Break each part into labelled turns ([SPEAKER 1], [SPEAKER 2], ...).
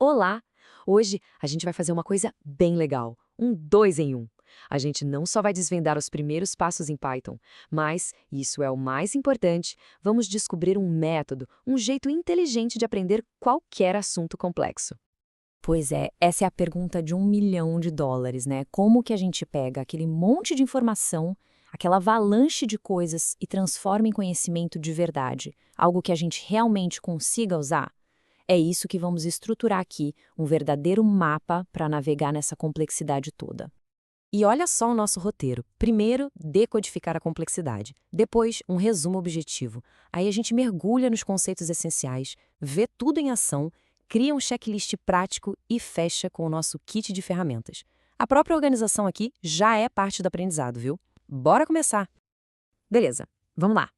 [SPEAKER 1] Olá! Hoje a gente vai fazer uma coisa bem legal, um 2 em 1. A gente não só vai desvendar os primeiros passos em Python, mas, e isso é o mais importante, vamos descobrir um método, um jeito inteligente de aprender qualquer assunto complexo.
[SPEAKER 2] Pois é, essa é a pergunta de US$ 1 milhão, né? Como que a gente pega aquele monte de informação, aquela avalanche de coisas e transforma em conhecimento de verdade, algo que a gente realmente consiga usar? É isso que vamos estruturar aqui, um verdadeiro mapa para navegar nessa complexidade toda.
[SPEAKER 1] E olha só o nosso roteiro. Primeiro, decodificar a complexidade. Depois, um resumo objetivo. Aí a gente mergulha nos conceitos essenciais, vê tudo em ação, cria um checklist prático e fecha com o nosso kit de ferramentas. A própria organização aqui já é parte do aprendizado, viu? Bora começar! Beleza, vamos lá.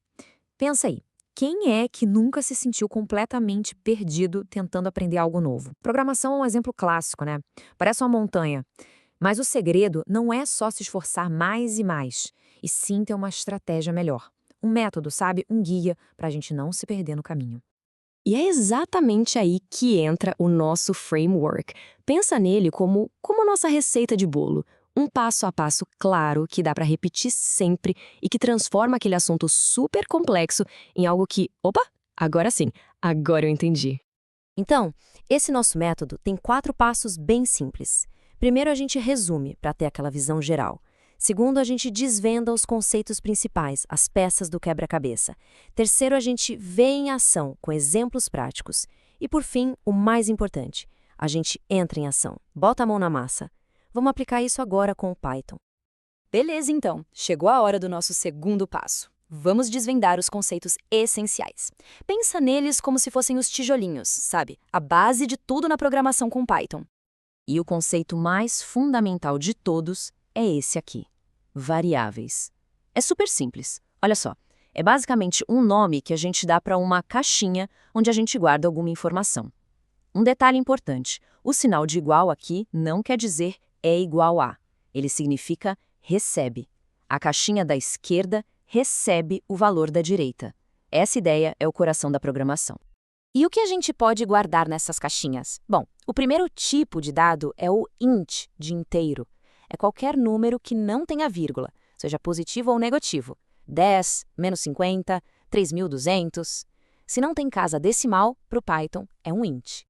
[SPEAKER 1] Pensa aí. Quem é que nunca se sentiu completamente perdido tentando aprender algo novo? Programação é um exemplo clássico, né? Parece uma montanha. Mas o segredo não é só se esforçar mais e mais, e sim ter uma estratégia melhor. Um método, sabe? Um guia para a gente não se perder no caminho.
[SPEAKER 2] E é exatamente aí que entra o nosso framework. Pensa nele como a nossa receita de bolo. Um passo a passo claro que dá para repetir sempre e que transforma aquele assunto super complexo em algo que, opa, agora sim, agora eu entendi.
[SPEAKER 1] Então, esse nosso método tem 4 passos bem simples. Primeiro, a gente resume para ter aquela visão geral. Segundo, a gente desvenda os conceitos principais, as peças do quebra-cabeça. Terceiro, a gente vê em ação, com exemplos práticos. E por fim, o mais importante, a gente entra em ação, bota a mão na massa. Vamos aplicar isso agora com o Python.
[SPEAKER 2] Beleza, então. Chegou a hora do nosso segundo passo. Vamos desvendar os conceitos essenciais. Pensa neles como se fossem os tijolinhos, sabe? A base de tudo na programação com Python. E o conceito mais fundamental de todos é esse aqui: variáveis. É super simples. Olha só, é basicamente um nome que a gente dá para uma caixinha onde a gente guarda alguma informação. Um detalhe importante: o sinal de igual aqui não quer dizer é igual a. Ele significa recebe. A caixinha da esquerda recebe o valor da direita. Essa ideia é o coração da programação. E o que a gente pode guardar nessas caixinhas? Bom, o primeiro tipo de dado é o int, de inteiro. É qualquer número que não tenha vírgula, seja positivo ou negativo. 10, menos 50, 3.200. Se não tem casa decimal, para o Python é um int.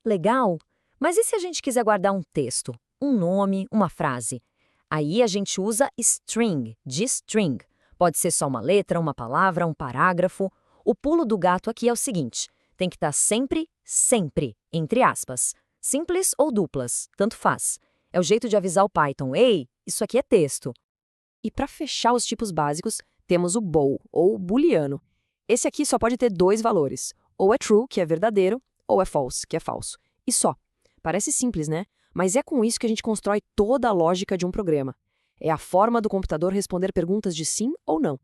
[SPEAKER 1] Legal! Mas e se a gente quiser guardar um texto, um nome, uma frase? Aí a gente usa string, de string. Pode ser só uma letra, uma palavra, um parágrafo. O pulo do gato aqui é o seguinte: tem que estar sempre, sempre, entre aspas. Simples ou duplas, tanto faz. É o jeito de avisar o Python: ei, isso aqui é texto.
[SPEAKER 2] E para fechar os tipos básicos, temos o bool, ou booleano. Esse aqui só pode ter 2 valores. Ou é true, que é verdadeiro, ou é false, que é falso. E só. Parece simples, né? Mas é com isso que a gente constrói toda a lógica de um programa. É a forma do computador responder perguntas de sim ou não.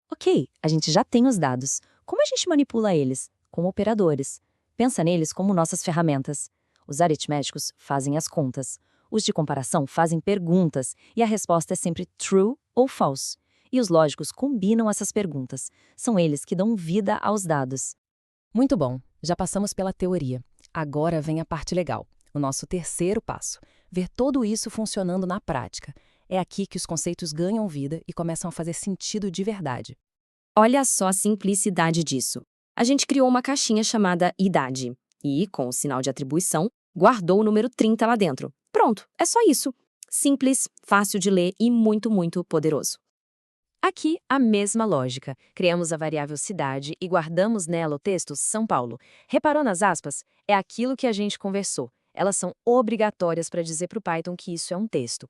[SPEAKER 2] Ok, a gente já tem os dados. Como a gente manipula eles? Com operadores. Pensa neles como nossas ferramentas. Os aritméticos fazem as contas. Os de comparação fazem perguntas e a resposta é sempre true ou false. E os lógicos combinam essas perguntas. São eles que dão vida aos dados. Muito bom, já passamos pela teoria. Agora vem a parte legal, o nosso terceiro passo. Ver tudo isso funcionando na prática. É aqui que os conceitos ganham vida e começam a fazer sentido de verdade.
[SPEAKER 3] Olha só a simplicidade disso. A gente criou uma caixinha chamada idade e, com o sinal de atribuição, guardou o número 30 lá dentro. Pronto, é só isso. Simples, fácil de ler e muito, muito poderoso.
[SPEAKER 1] Aqui, a mesma lógica. Criamos a variável cidade e guardamos nela o texto São Paulo. Reparou nas aspas? É aquilo que a gente conversou. Elas são obrigatórias para dizer para o Python que isso é um texto.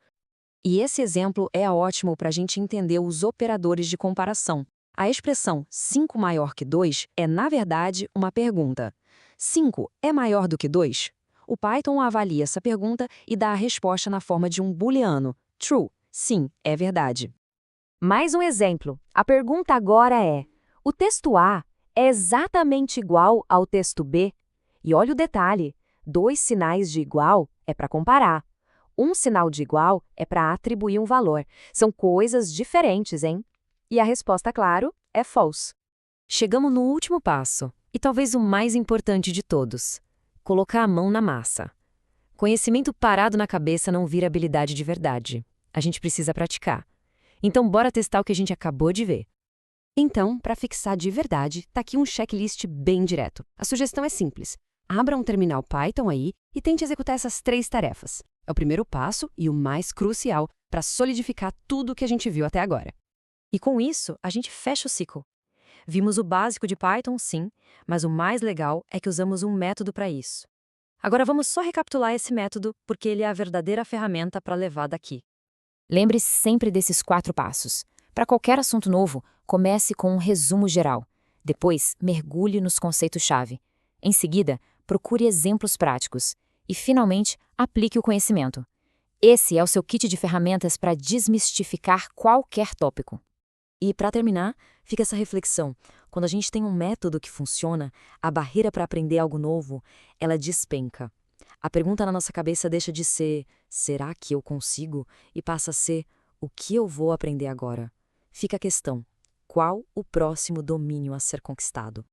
[SPEAKER 1] E esse exemplo é ótimo para a gente entender os operadores de comparação. A expressão 5 maior que 2 é, na verdade, uma pergunta. 5 é maior do que 2? O Python avalia essa pergunta e dá a resposta na forma de um booleano. True. Sim, é verdade. Mais um exemplo. A pergunta agora é: o texto A é exatamente igual ao texto B? E olha o detalhe: 2 sinais de igual é para comparar. Um sinal de igual é para atribuir um valor. São coisas diferentes, hein? E a resposta, claro, é false. Chegamos no último passo, e talvez o mais importante de todos: colocar a mão na massa. Conhecimento parado na cabeça não vira habilidade de verdade. A gente precisa praticar. Então, bora testar o que a gente acabou de ver.
[SPEAKER 4] Então, para fixar de verdade, tá aqui um checklist bem direto. A sugestão é simples. Abra um terminal Python aí e tente executar essas 3 tarefas. É o primeiro passo e o mais crucial para solidificar tudo o que a gente viu até agora.
[SPEAKER 1] E com isso, a gente fecha o ciclo. Vimos o básico de Python, sim, mas o mais legal é que usamos um método para isso. Agora vamos só recapitular esse método, porque ele é a verdadeira ferramenta para levar daqui.
[SPEAKER 2] Lembre-se sempre desses 4 passos. Para qualquer assunto novo, comece com um resumo geral. Depois, mergulhe nos conceitos-chave. Em seguida, procure exemplos práticos. E, finalmente, aplique o conhecimento. Esse é o seu kit de ferramentas para desmistificar qualquer tópico.
[SPEAKER 1] E, para terminar, fica essa reflexão. Quando a gente tem um método que funciona, a barreira para aprender algo novo, ela despenca. A pergunta na nossa cabeça deixa de ser, será que eu consigo? E passa a ser, o que eu vou aprender agora? Fica a questão, qual o próximo domínio a ser conquistado?